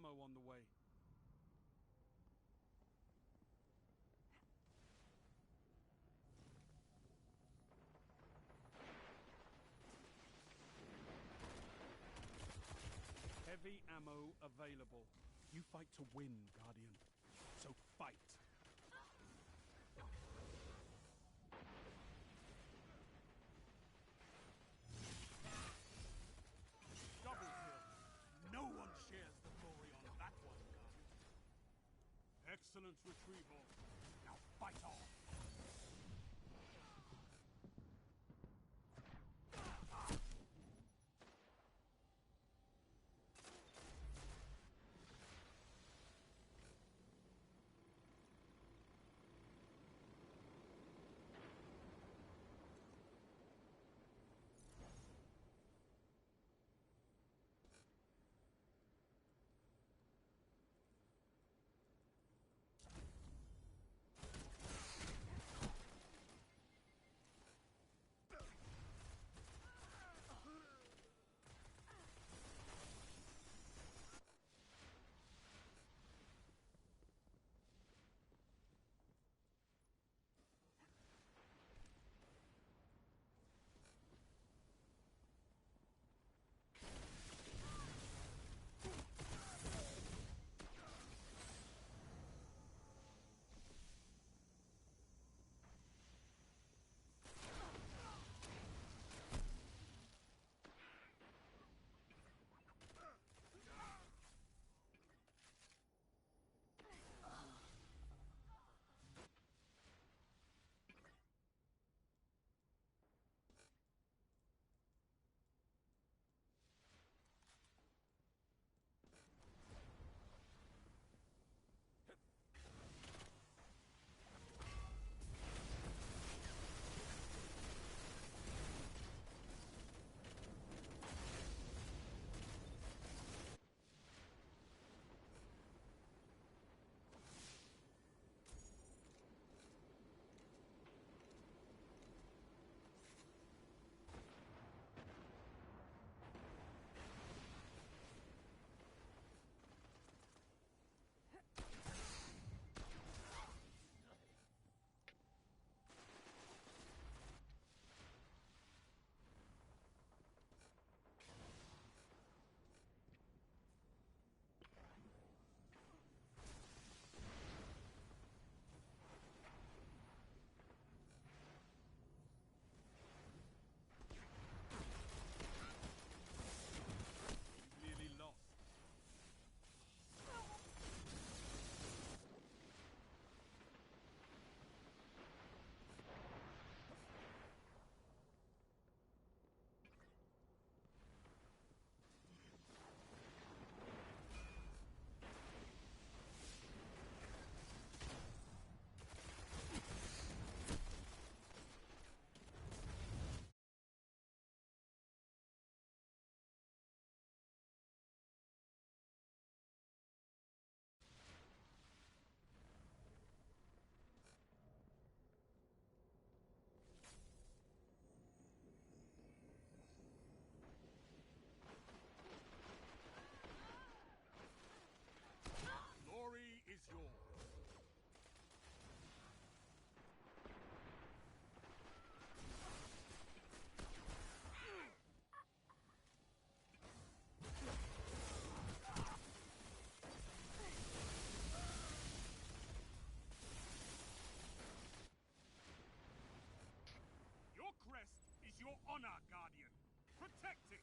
ammo on the way. Heavy ammo available. You fight to win, Guardian. So fight. Double kill. No one shares the glory on that one, Guardian. Excellent retrieval. Now fight on. Nearly lost. Glory is yours. Your crest is your honor, Guardian. Protect it!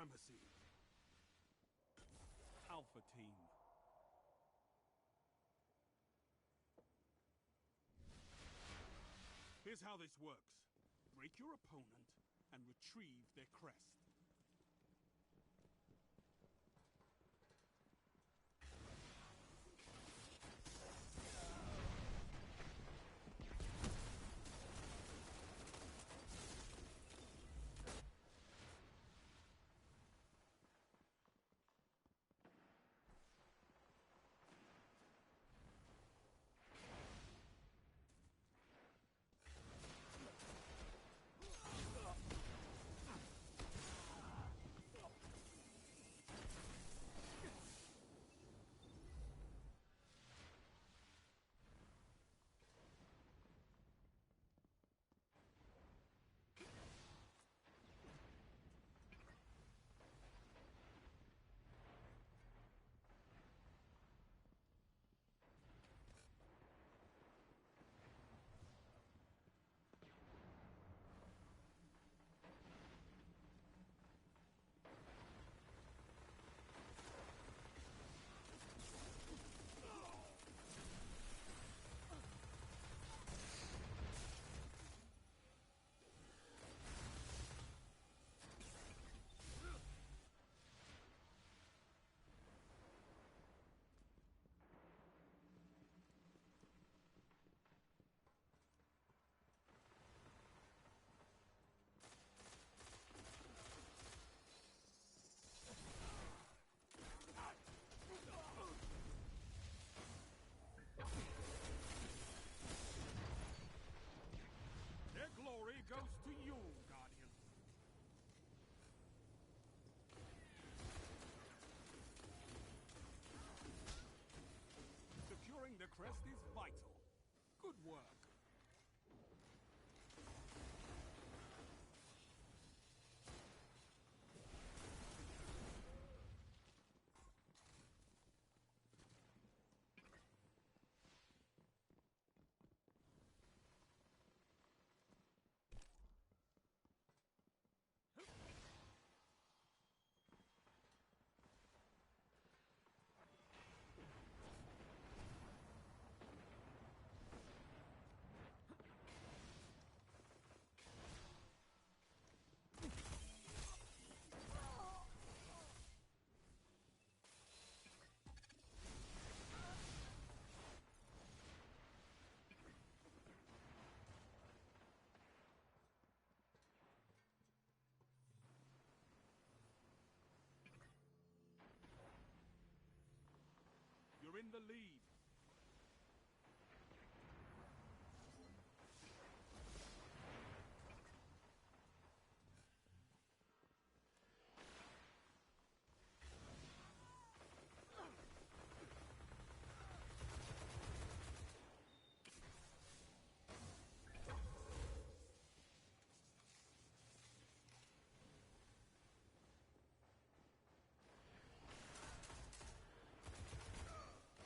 supremacy. Alpha Team. Here's how this works. Break your opponent and retrieve their crest. Glory goes to you, Guardian. Securing the crest is vital. Good work. You're in the lead.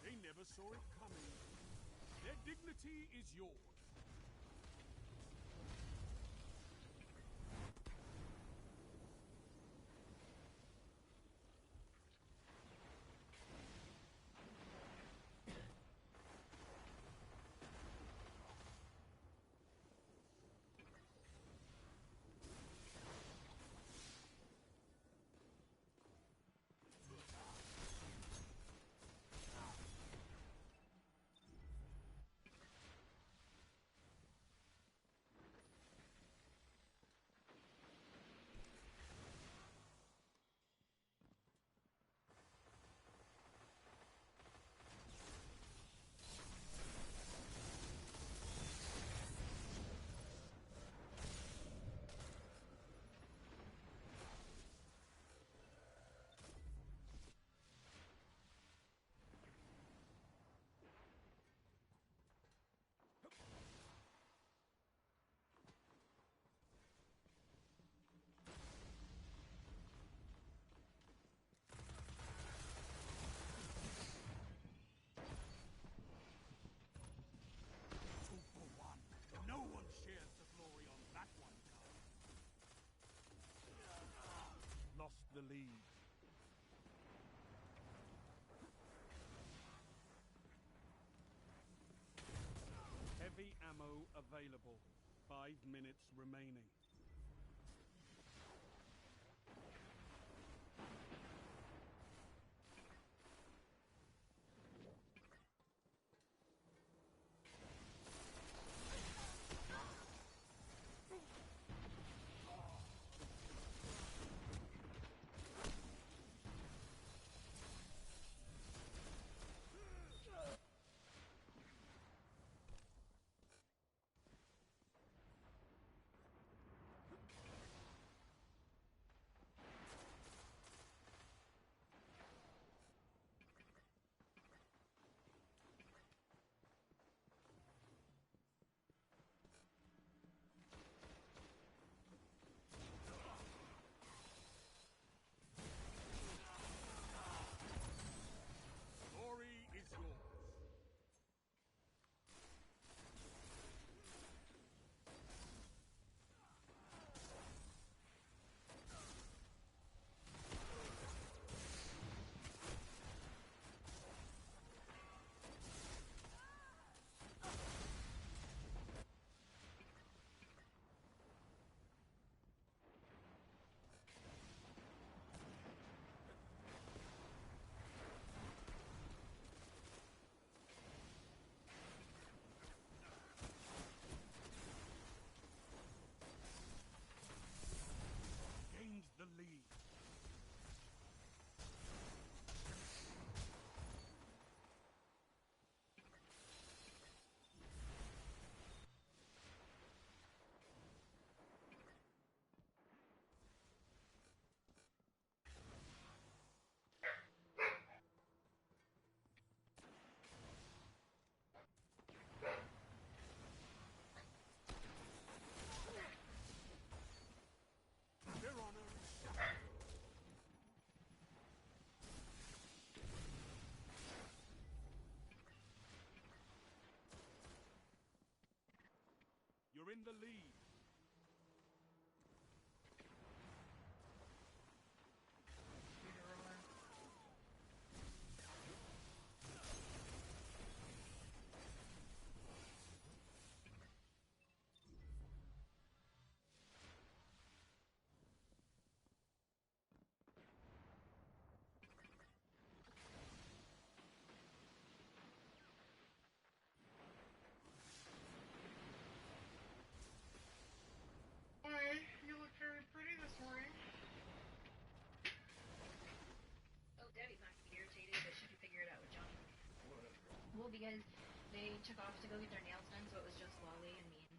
They never saw it coming. Their dignity is yours. lead. Heavy ammo available. 5 minutes remaining. Glory is yours. Gained the lead. Their honor is shattered. You're in the lead. Hi, you look very pretty this morning. Oh, Debbie's not gonna be irritated, but she can figure it out with Johnny. What? Well, because they took off to go get their nails done, so it was just Wally and me and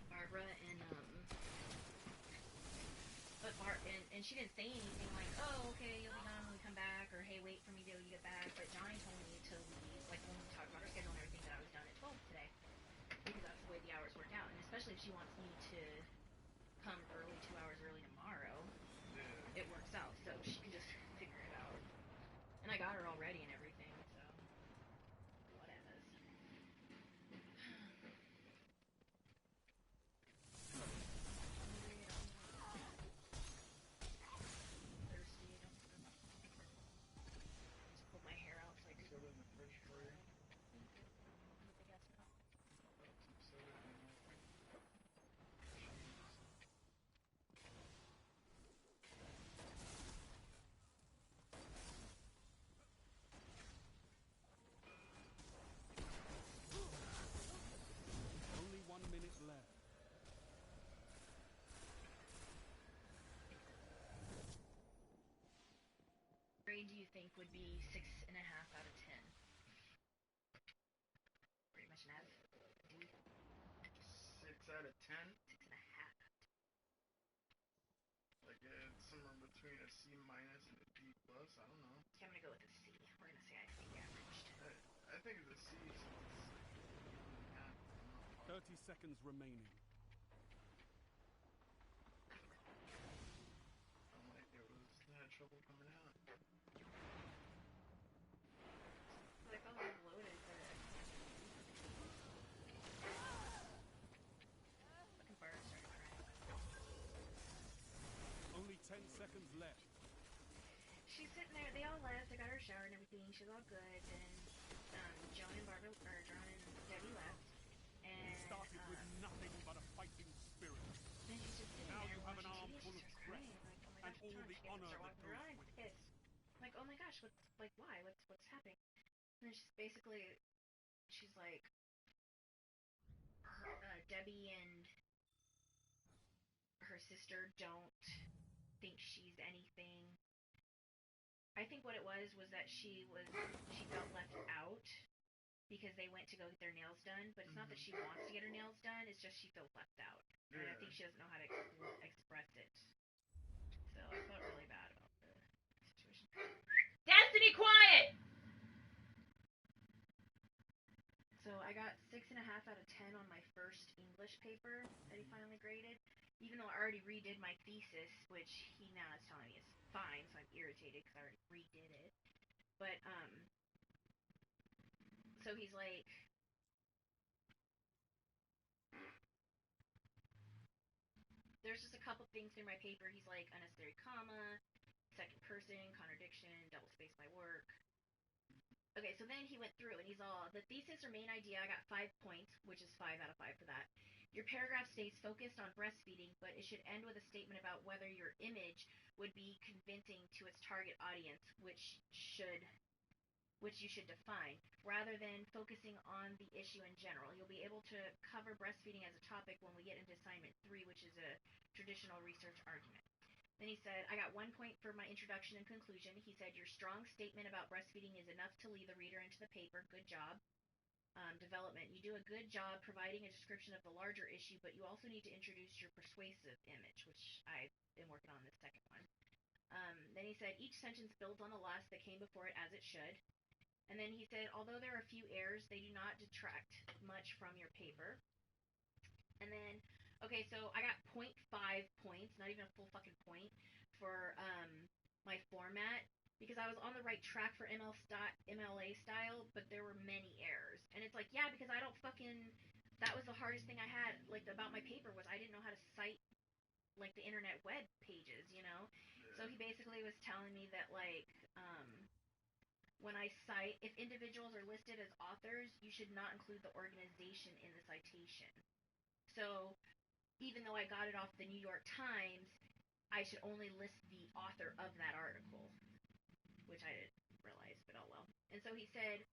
Barbara and she didn't say anything like, oh, okay, you'll be gone when we come back, or hey, wait for me till you get back. But Johnny told me to leave, like when we talked about our schedule and everything, that I was done at 12 today, because that's the way the hours worked out. And especially if she wants me to come early, 2 hours early tomorrow, Yeah. it works out. So she can just figure it out. And I got her all ready and everything, so whatever. Thirsty, just pulled my hair out so I could Soda in the fridge for you. I guess not. Some soda in there. Only 1 minute left. Grade do you think would be 6.5 out of 10? Pretty much an F. D. 6 out of 10. 6.5. Like it's somewhere between a C minus and a D plus. I don't know. Okay, I'm gonna go with a C. We're gonna say I think averaged. I think it's a C since it's half. 30 seconds remaining. I'm like it had trouble coming out. I felt like bloated, but fucking bird started crying. Only 10 seconds left. got her shower and everything. She was all good. Then Joan and Debbie left, You and started with nothing but a fighting spirit. then she's just sitting Now there you have an watching arm TV. full She of starts strength crying. Like, oh my and gosh, all what's wrong? the She gets honor start that walking goes around. with it. Pissed. I'm like, oh my gosh, why? What's happening? And then she's basically, she's like, Debbie and her sister don't think she's anything. I think what it was that she felt left out because they went to go get their nails done, but it's not that she wants to get her nails done, it's just she feels left out. And I think she doesn't know how to express it. So I felt really bad about the situation. Destiny, quiet! So I got 6.5 out of 10 on my first English paper that he finally graded. Even though I already redid my thesis, which he now is telling me is fine, so I'm irritated because I already redid it. But, so he's like, there's just a couple things in my paper. He's like, unnecessary comma, second person, contradiction, double space my work. Okay, so then he went through and he's all, the thesis or main idea, I got 5 points, which is 5 out of 5 for that. Your paragraph stays focused on breastfeeding, but it should end with a statement about whether your image would be convincing to its target audience, which you should define, rather than focusing on the issue in general. You'll be able to cover breastfeeding as a topic when we get into assignment 3, which is a traditional research argument. Then he said, I got 1 point for my introduction and conclusion. He said, your strong statement about breastfeeding is enough to lead the reader into the paper. Good job. Development. You do a good job providing a description of the larger issue, but you also need to introduce your persuasive image, which I've been working on this second one. Then he said, each sentence builds on the last that came before it as it should. And then he said, although there are a few errors, they do not detract much from your paper. And then, okay, so I got 0.5 points, not even a full fucking point, for my format, because I was on the right track for MLA style, but there were many errors. And it's like, yeah, because I don't fucking, that was the hardest thing I had, like, about my paper, was I didn't know how to cite, like, the internet web pages, you know? So he basically was telling me that, like, when I cite, if individuals are listed as authors, you should not include the organization in the citation. So even though I got it off the New York Times, I should only list the author of that article, which I didn't realize, but oh well. And so he said,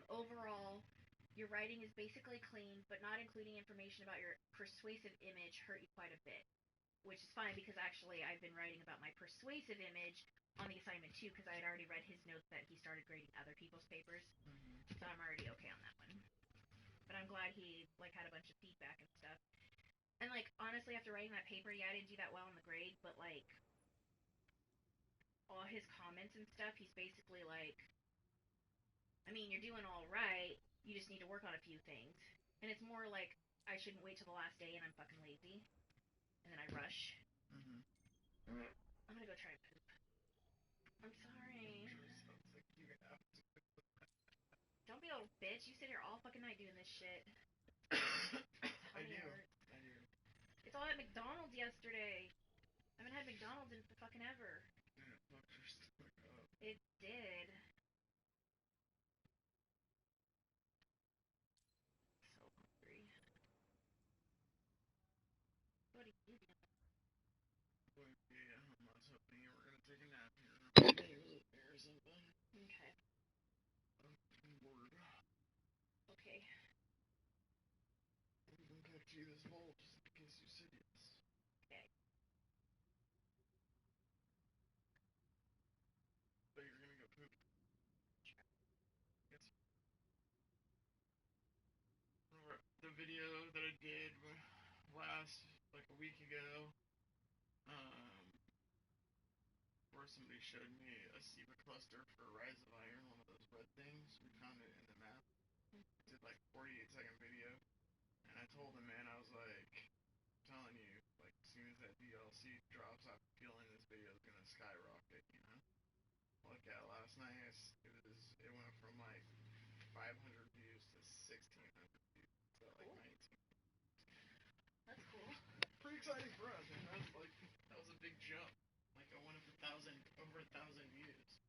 overall, your writing is basically clean, but not including information about your persuasive image hurt you quite a bit, which is fine because actually I've been writing about my persuasive image on the assignment too, because I had already read his notes that he started grading other people's papers, so I'm already okay on that one. But I'm glad he like had a bunch of feedback and stuff. And like honestly, after writing that paper, yeah, I didn't do that well in the grade, but like all his comments and stuff, he's basically like, I mean, you're doing all right. You just need to work on a few things. And it's more like I shouldn't wait till the last day and I'm fucking lazy, and then I rush. I'm gonna go try and poop. I'm sorry. Don't be a little bitch. You sit here all fucking night doing this shit. I do. It's all at McDonald's yesterday. I haven't had McDonald's in fucking ever. And it fucked your stomach up. It did. So hungry. What are you doing? Yeah, I was hoping you were gonna take a nap here or something. Okay. I'm bored. Okay. I'm gonna talk to you this whole just in case you said yes. Okay. But you're gonna go poop. Sure. It's the video that I did last like a week ago. Where somebody showed me a SIVA cluster for Rise of Iron, one of those red things. We found it in the map. Did like 48-second video, and I told him, man, I was like, I'm telling you, like as soon as that DLC drops, I have a feeling this video is gonna skyrocket. You know, look at last night, it went from like 500 views to 1,600 views, so like 19. That's cool. Pretty exciting for us, and that was a big jump. Like I went up over 1,000 views.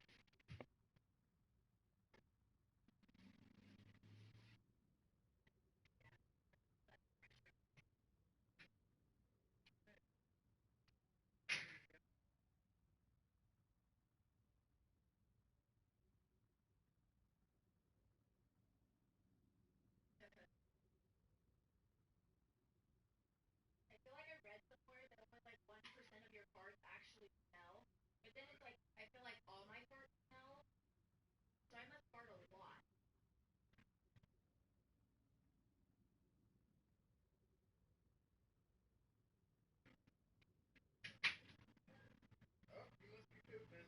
then it's like I feel like all my farts smell, so I must fart a lot. Oh, you must be pooping.